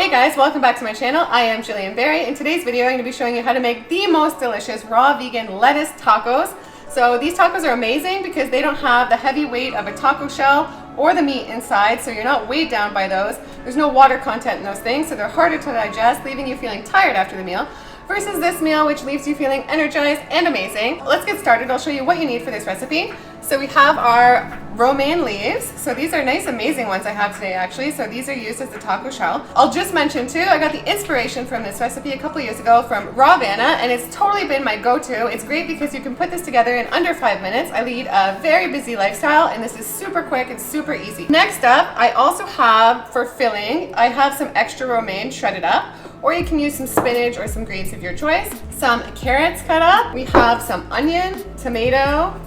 Hey guys, welcome back to my channel. I am Jillian Berry. In today's video, I'm going to be showing you how to make the most delicious raw vegan lettuce tacos. So these tacos are amazing because they don't have the heavy weight of a taco shell or the meat inside, so you're not weighed down by those. There's no water content in those things, so they're harder to digest, leaving you feeling tired after the meal, versus this meal, which leaves you feeling energized and amazing. Let's get started. I'll show you what you need for this recipe. So we have our romaine leaves. So these are nice, amazing ones I have today actually. So these are used as the taco shell. I'll just mention too, I got the inspiration from this recipe a couple years ago from Rawvana, and it's totally been my go-to. It's great because you can put this together in under 5 minutes. I lead a very busy lifestyle and this is super quick and super easy. Next up, I also have, for filling, I have some extra romaine shredded up, or you can use some spinach or some greens of your choice. Some carrots cut up. We have some onion, tomato,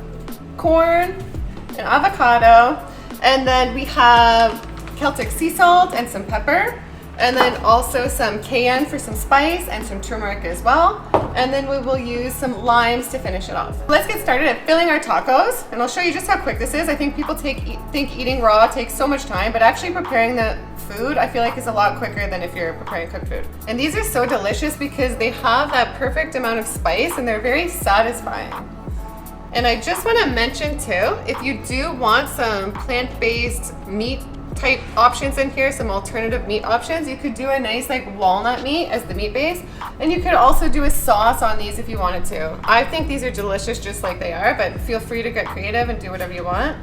corn, and avocado, and then we have Celtic sea salt and some pepper, and then also some cayenne for some spice and some turmeric as well, and then we will use some limes to finish it off. Let's get started at filling our tacos, and I'll show you just how quick this is. I think people think eating raw takes so much time, but actually preparing the food I feel like is a lot quicker than if you're preparing cooked food. And these are so delicious because they have that perfect amount of spice and they're very satisfying. And I just want to mention too, if you do want some plant-based meat type options in here, some alternative meat options, you could do a nice like walnut meat as the meat base, and you could also do a sauce on these if you wanted to. I think these are delicious just like they are, but feel free to get creative and do whatever you want.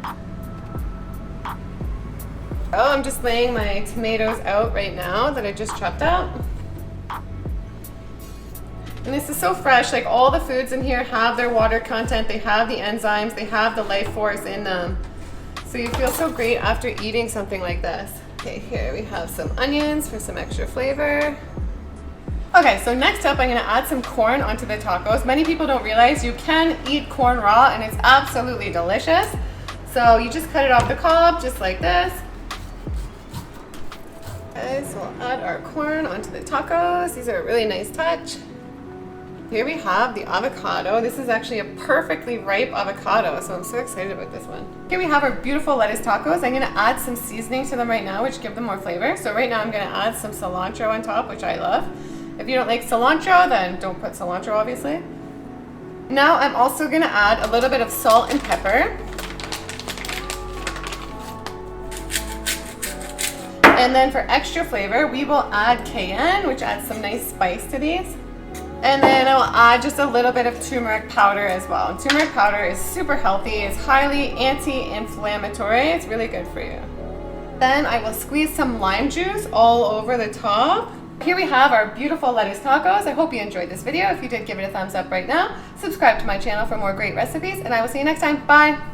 Oh, I'm just laying my tomatoes out right now that I just chopped up. And this is so fresh, like all the foods in here have their water content, they have the enzymes, they have the life force in them. So you feel so great after eating something like this. Okay, here we have some onions for some extra flavor. Okay, so next up I'm gonna add some corn onto the tacos. Many people don't realize you can eat corn raw and it's absolutely delicious. So you just cut it off the cob, just like this. Okay, so we'll add our corn onto the tacos. These are a really nice touch. Here we have the avocado. This is actually a perfectly ripe avocado, so I'm so excited about this one. Here we have our beautiful lettuce tacos. I'm gonna add some seasoning to them right now, which give them more flavor. So right now I'm gonna add some cilantro on top, which I love. If you don't like cilantro, then don't put cilantro, obviously. Now I'm also gonna add a little bit of salt and pepper. And then for extra flavor, we will add cayenne, which adds some nice spice to these. And then I'll add just a little bit of turmeric powder as well. And turmeric powder is super healthy, it's highly anti-inflammatory, it's really good for you. Then I will squeeze some lime juice all over the top. Here we have our beautiful lettuce tacos. I hope you enjoyed this video. If you did, give it a thumbs up right now. Subscribe to my channel for more great recipes, and I will see you next time. Bye!